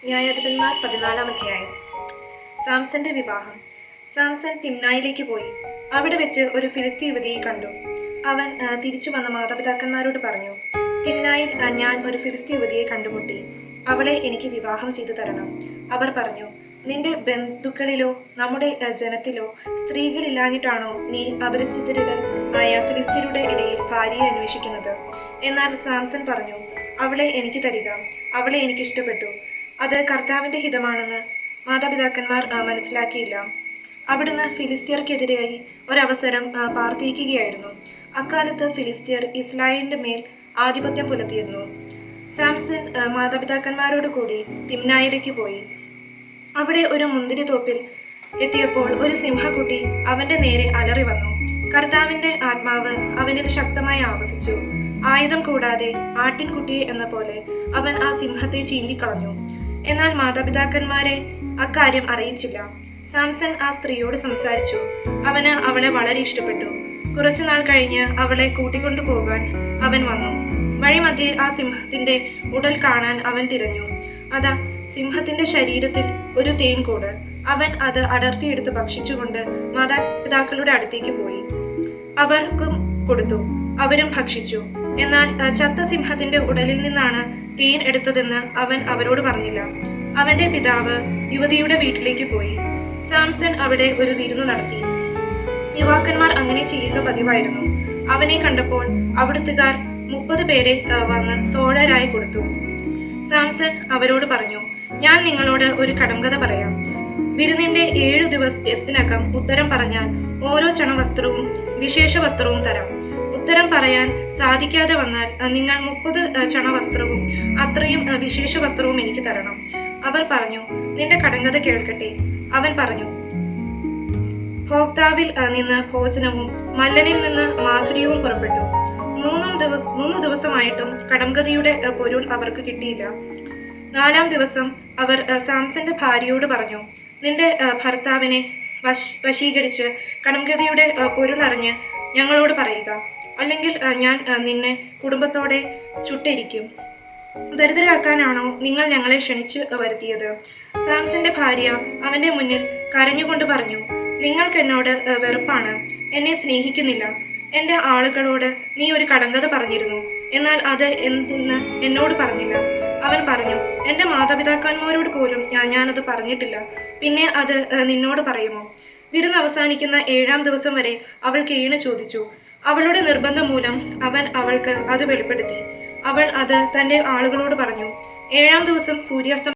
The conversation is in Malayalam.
ന്യായാധിപന്മാർ 14-ാം അധ്യായം. സാംസന്റെ വിവാഹം. സാംസൺ തിമ്നായിലേക്ക് പോയി. അവിടെ വെച്ച് ഒരു ഫിലിസ്തീ യുവതിയെ കണ്ടു. അവൻ തിരിച്ചു വന്ന മാതാപിതാക്കന്മാരോട് പറഞ്ഞു, തിമ്നായിൽ ഞാൻ ഒരു ഫിലിസ്തീ യുവതിയെ കണ്ടുമുട്ടി. അവളെ എനിക്ക് വിവാഹം ചെയ്തു തരണം. അവർ പറഞ്ഞു, നിന്റെ ബന്ധുക്കളിലോ നമ്മുടെ ജനത്തിലോ സ്ത്രീകളില്ലാഞ്ഞിട്ടാണോ നീ അപരിചിതരുടെ ആയ ഫിലിസ്തീനരുടെ ഇടയിൽ ഭാര്യയെ അന്വേഷിക്കുന്നത്? എന്നാൽ സാംസൺ പറഞ്ഞു, അവളെ എനിക്ക് തരിക. അവളെ എനിക്ക് ഇഷ്ടപ്പെട്ടു. അത് കർത്താവിന്റെ ഹിതമാണെന്ന് മാതാപിതാക്കന്മാർ മനസ്സിലാക്കിയില്ല. അവിടുന്ന് ഫിലിസ്തീയർക്കെതിരായി ഒരവസരം പാർത്തിരിക്കുകയായിരുന്നു. അക്കാലത്ത് ഫിലിസ്തീയർ ഇസ്രായേലിന്റെ മേൽ ആധിപത്യം പുലർത്തിയിരുന്നു. സാംസൺ മാതാപിതാക്കന്മാരോട് കൂടി തിമ്നായിലേക്ക് പോയി. അവിടെ ഒരു മുന്തിരിത്തോപ്പിൽ എത്തിയപ്പോൾ ഒരു സിംഹക്കുട്ടി അവന്റെ നേരെ അലറി വന്നു. കർത്താവിന്റെ ആത്മാവ് അവനിൽ ശക്തമായി ആവസിച്ചു. ആയുധം കൂടാതെ ആട്ടിൻകുട്ടിയെ എന്ന പോലെ അവൻ ആ സിംഹത്തെ ചീന്തിക്കളഞ്ഞു. എന്നാൽ മാതാപിതാക്കന്മാരെ അക്കാര്യം അറിയിച്ചില്ല. സാംസൺ ആ സ്ത്രീയോട് സംസാരിച്ചു. അവന് അവളെ വളരെ ഇഷ്ടപ്പെട്ടു. കുറച്ചുനാൾ കഴിഞ്ഞ് അവളെ കൂട്ടിക്കൊണ്ടു പോകാൻ അവൻ വന്നു. വഴിമധ്യേ ആ സിംഹത്തിന്റെ ഉടൽ കാണാൻ അവൻ തിരഞ്ഞു. അതാ സിംഹത്തിന്റെ ശരീരത്തിൽ ഒരു തേൻകൂട്. അവൻ അത് അടർത്തിയെടുത്ത് ഭക്ഷിച്ചുകൊണ്ട് മാതാപിതാക്കളുടെ അടുത്തേക്ക് പോയി. അവർക്കും കൊടുത്തു. അവരും ഭക്ഷിച്ചു. എന്നാൽ ചത്ത സിംഹത്തിന്റെ ഉടലിൽ നിന്നാണ് തേൻ എടുത്തതെന്ന് അവൻ അവരോട് പറഞ്ഞില്ല. അവന്റെ പിതാവ് യുവതിയുടെ വീട്ടിലേക്ക് പോയി. സാംസൺ അവിടെ ഒരു വിരുന്ന് നടത്തി. യുവാക്കന്മാർ അങ്ങനെ ചെയ്യുക പതിവായിരുന്നു. അവനെ കണ്ടപ്പോൾ അവിടുത്തുകാർ 30 പേരെ വന്ന് തോഴരായി കൊടുത്തു. സാംസൺ അവരോട് പറഞ്ഞു, ഞാൻ നിങ്ങളോട് ഒരു കടംകഥ പറയാം. വിരുന്നിന്റെ 7 ദിവസത്തിനകം ഉത്തരം പറഞ്ഞാൽ ഓരോ ചണവസ്ത്രവും വിശേഷ വസ്ത്രവും തരാം. ഉത്തരം പറയാൻ സാധിക്കാതെ വന്നാൽ നിങ്ങൾ 30 ചണവസ്ത്രവും അത്രയും വിശേഷ വസ്ത്രവും എനിക്ക് തരണം. അവർ പറഞ്ഞു, നിന്റെ കടങ്കഥ കേൾക്കട്ടെ. അവൻ പറഞ്ഞു, ഭോക്താവിൽ നിന്ന് ഭോജനവും മല്ലനിൽ നിന്ന് മാധുര്യവും പുറപ്പെട്ടു. 3 ദിവസമായിട്ടും കടംകഥയുടെ പൊരുൾ അവർക്ക് കിട്ടിയില്ല. 4-ാം ദിവസം അവർ സാംസന്റെ ഭാര്യയോട് പറഞ്ഞു, നിന്റെ ഭർത്താവിനെ വശീകരിച്ച് കടംകഥയുടെ പൊരുൾ അറിഞ്ഞ് ഞങ്ങളോട് പറയുക. അല്ലെങ്കിൽ ഞാൻ നിന്നെ കുടുംബത്തോടെ ചുട്ടരിക്കും. ദരിദ്രരാക്കാനാണോ നിങ്ങൾ ഞങ്ങളെ ക്ഷണിച്ചു വരുത്തിയത്? സാംസന്റെ ഭാര്യ അവന്റെ മുന്നിൽ കരഞ്ഞുകൊണ്ട് പറഞ്ഞു, നിങ്ങൾക്ക് എന്നോട് വെറുപ്പാണ്. എന്നെ സ്നേഹിക്കുന്നില്ല. എന്റെ ആളുകളോട് നീ ഒരു കടങ്കഥ പറഞ്ഞിരുന്നു. എന്നാൽ അത് എന്തെന്ന് എന്നോട് പറഞ്ഞില്ല. അവൻ പറഞ്ഞു, എന്റെ മാതാപിതാക്കന്മാരോട് പോലും ഞാനത് പറഞ്ഞിട്ടില്ല. പിന്നെ അത് നിന്നോട് പറയുമോ? വിരുന്ന് അവസാനിക്കുന്ന 7-ാം ദിവസം വരെ അവൾ കേണ് ചോദിച്ചു. അവളുടെ നിർബന്ധം മൂലം അവൻ അവൾക്ക് അത് വെളിപ്പെടുത്തി. അവൾ അത് തന്റെ ആളുകളോട് പറഞ്ഞു. 7-ാം ദിവസം സൂര്യാസ്തമയം